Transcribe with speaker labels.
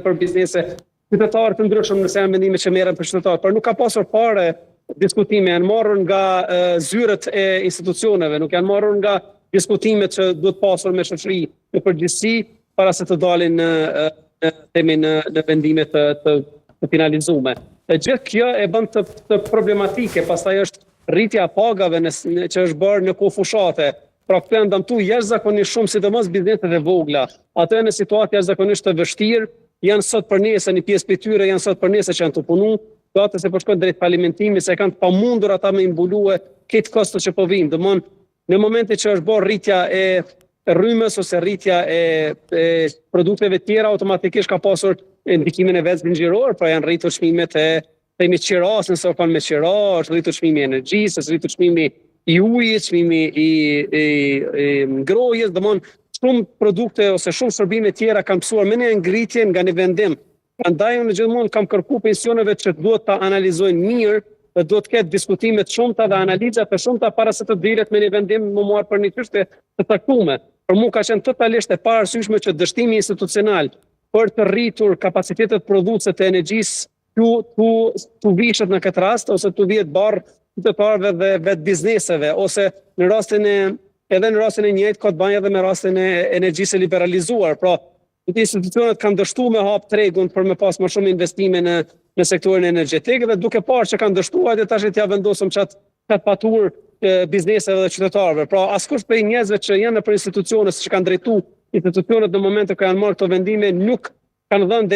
Speaker 1: për biznese qytetarë të ndryshëm nëse janë vendime që merren për qytetarë, por nuk ka pasur fare diskutime, janë marrur nga zyrët e institucioneve, nuk janë marrur nga diskutimet që duhet pasur me shoqëri në përgjithësi para se të dalin në vendime të finalizuar. Gjithë kjo e bën të problematike, pastaj është rritja e pagave që është bërë në kohë fushate. Pra këto janë dëmtuar jashtëzakonisht shumë, sidomos bizneset e vogla. Ato janë në situatë jashtëzakonisht të vështirë, janë sot për nesër, një pjesë prej tyre janë sot për nesër që janë të punu, ato se po shkojnë drejt falimentimi, se kanë të pamundur ata me imbulue këtë kosto që po vinë. Domthon, në momente që është bërë rritja e rrymës ose rritja e produkteve tjera, automatikisht ka pasur ndikimin e vet zinxhiror, pra janë rritur çmimet e qeras, nëse kanë me qera, është rritur çmimi i energjisë, është rritur çmimi i ujit, çmimi i ngrohjes, domthon shumë produkte ose shumë shërbime tjera kanë mësuar me një ngritje nga një vendim. Prandaj unë gjithmonë kam kërkuar pensioneve që duhet ta analizojnë mirë, dhe duhet të ketë diskutime të shumta dhe analiza të shumta para se të dilet me një vendim më marr për një çështje të caktuar. Për mua ka qenë totalisht e paarsyeshme që dështimi institucional për të rritur kapacitetet prodhuese të energjisë tu vishet në këtë rast, ose tu vihet barr qytetarëve dhe vetë bizneseve, ose në rastin e njëjtë ka të bëjë edhe me rastin e energjisë liberalizuar. Pra, institucionet kanë dështuar me hap tregun për me pas më shumë investime në sektorin energjetik, dhe duke parë që kanë dështuar, dhe tash t'ia vendosëm çat patur bizneseve dhe qytetarëve. Pra, askush prej njerëzve që janë nëpër institucione që kanë drejtuar institucionet në momentin që kanë marrë këto vendime nuk kanë dhënë